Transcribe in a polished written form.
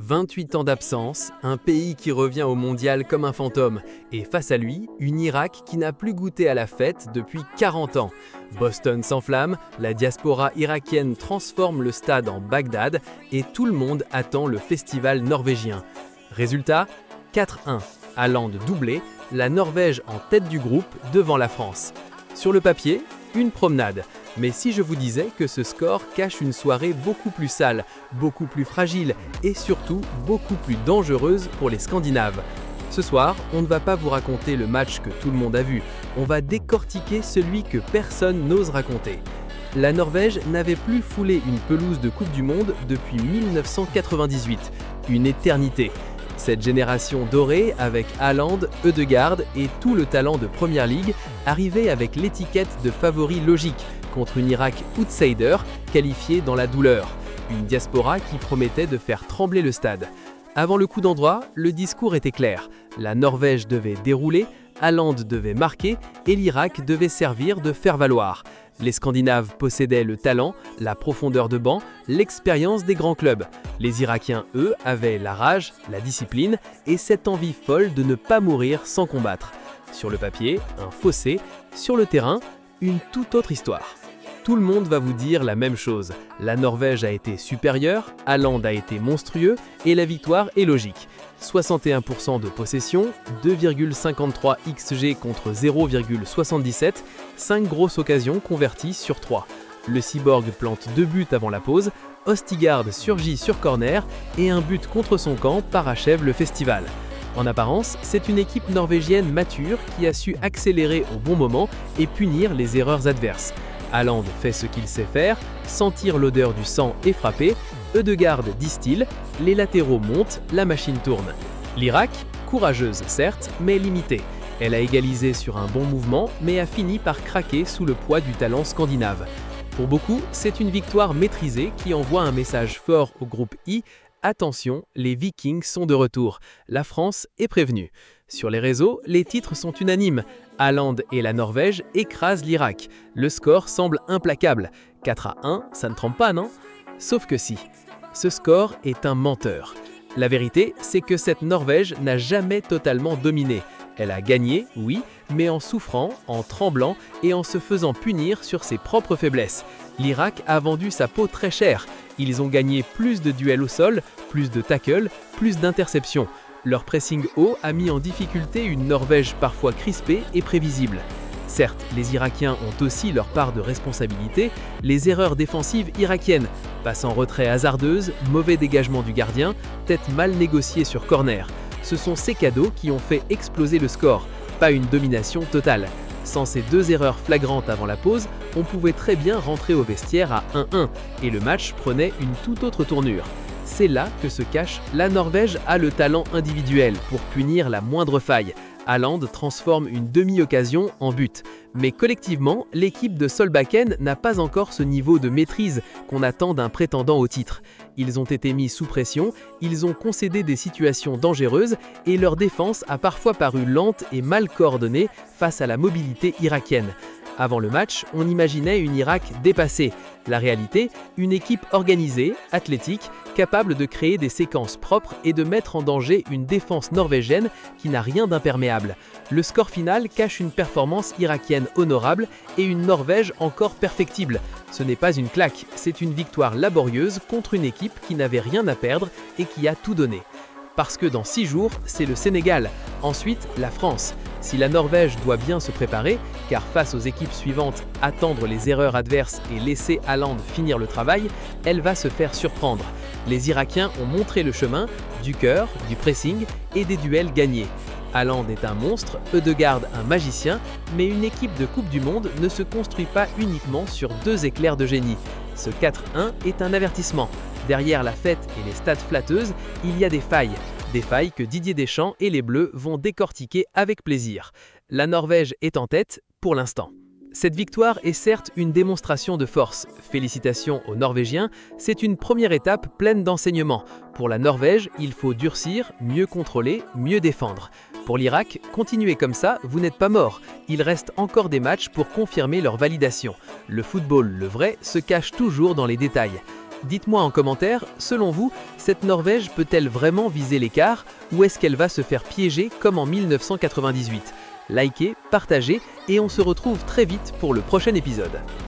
28 ans d'absence, un pays qui revient au mondial comme un fantôme, et face à lui, une Irak qui n'a plus goûté à la fête depuis 40 ans. Boston s'enflamme, la diaspora irakienne transforme le stade en Bagdad, et tout le monde attend le festival norvégien. Résultat, 4-1. Haaland doublé, la Norvège en tête du groupe devant la France. Sur le papier, une promenade. Mais si je vous disais que ce score cache une soirée beaucoup plus sale, beaucoup plus fragile et surtout beaucoup plus dangereuse pour les Scandinaves. Ce soir, on ne va pas vous raconter le match que tout le monde a vu, on va décortiquer celui que personne n'ose raconter. La Norvège n'avait plus foulé une pelouse de Coupe du Monde depuis 1998, une éternité. Cette génération dorée, avec Haaland, Ødegaard et tout le talent de Premier League, arrivait avec l'étiquette de favori logique contre une Irak outsider qualifiée dans la douleur. Une diaspora qui promettait de faire trembler le stade. Avant le coup d'envoi, le discours était clair. La Norvège devait dérouler, Haaland devait marquer et l'Irak devait servir de faire-valoir. Les Scandinaves possédaient le talent, la profondeur de banc, l'expérience des grands clubs. Les Irakiens, eux, avaient la rage, la discipline et cette envie folle de ne pas mourir sans combattre. Sur le papier, un fossé. Sur le terrain, une toute autre histoire. Tout le monde va vous dire la même chose. La Norvège a été supérieure, Haaland a été monstrueux et la victoire est logique. 61% de possession, 2,53 XG contre 0,77, 5 grosses occasions converties sur 3. Le Cyborg plante 2 buts avant la pause, Ødegaard surgit sur corner et un but contre son camp parachève le festival. En apparence, c'est une équipe norvégienne mature qui a su accélérer au bon moment et punir les erreurs adverses. Haaland fait ce qu'il sait faire, sentir l'odeur du sang et frapper. Ødegaard distille, les latéraux montent, la machine tourne. L'Irak, courageuse certes, mais limitée. Elle a égalisé sur un bon mouvement, mais a fini par craquer sous le poids du talent scandinave. Pour beaucoup, c'est une victoire maîtrisée qui envoie un message fort au groupe I. Attention, les Vikings sont de retour. La France est prévenue. Sur les réseaux, les titres sont unanimes. Haaland et la Norvège écrasent l'Irak. Le score semble implacable. 4-1, ça ne trompe pas, non? Sauf que si. Ce score est un menteur. La vérité, c'est que cette Norvège n'a jamais totalement dominé. Elle a gagné, oui, mais en souffrant, en tremblant et en se faisant punir sur ses propres faiblesses. L'Irak a vendu sa peau très cher. Ils ont gagné plus de duels au sol, plus de tackles, plus d'interceptions. Leur pressing haut a mis en difficulté une Norvège parfois crispée et prévisible. Certes, les Irakiens ont aussi leur part de responsabilité, les erreurs défensives irakiennes, passe en retrait hasardeuse, mauvais dégagement du gardien, tête mal négociée sur corner. Ce sont ces cadeaux qui ont fait exploser le score, pas une domination totale. Sans ces deux erreurs flagrantes avant la pause, on pouvait très bien rentrer au vestiaire à 1-1 et le match prenait une toute autre tournure. C'est là que se cache la Norvège a le talent individuel pour punir la moindre faille. Haaland transforme une demi-occasion en but. Mais collectivement, l'équipe de Solbakken n'a pas encore ce niveau de maîtrise qu'on attend d'un prétendant au titre. Ils ont été mis sous pression, ils ont concédé des situations dangereuses et leur défense a parfois paru lente et mal coordonnée face à la mobilité irakienne. Avant le match, on imaginait une Irak dépassée. La réalité, une équipe organisée, athlétique, capable de créer des séquences propres et de mettre en danger une défense norvégienne qui n'a rien d'imperméable. Le score final cache une performance irakienne honorable et une Norvège encore perfectible. Ce n'est pas une claque, c'est une victoire laborieuse contre une équipe qui n'avait rien à perdre et qui a tout donné. Parce que dans 6 jours, c'est le Sénégal, ensuite la France. Si la Norvège doit bien se préparer, car face aux équipes suivantes, attendre les erreurs adverses et laisser Haaland finir le travail, elle va se faire surprendre. Les Irakiens ont montré le chemin, du cœur, du pressing et des duels gagnés. Haaland est un monstre, Ødegaard un magicien, mais une équipe de Coupe du Monde ne se construit pas uniquement sur 2 éclairs de génie. Ce 4-1 est un avertissement. Derrière la fête et les stats flatteuses, il y a des failles que Didier Deschamps et les Bleus vont décortiquer avec plaisir. La Norvège est en tête pour l'instant. Cette victoire est certes une démonstration de force. Félicitations aux Norvégiens, c'est une première étape pleine d'enseignements. Pour la Norvège, il faut durcir, mieux contrôler, mieux défendre. Pour l'Irak, continuez comme ça, vous n'êtes pas mort. Il reste encore des matchs pour confirmer leur validation. Le football, le vrai, se cache toujours dans les détails. Dites-moi en commentaire, selon vous, cette Norvège peut-elle vraiment viser l'écart ou est-ce qu'elle va se faire piéger comme en 1998 ? Likez, partagez et on se retrouve très vite pour le prochain épisode.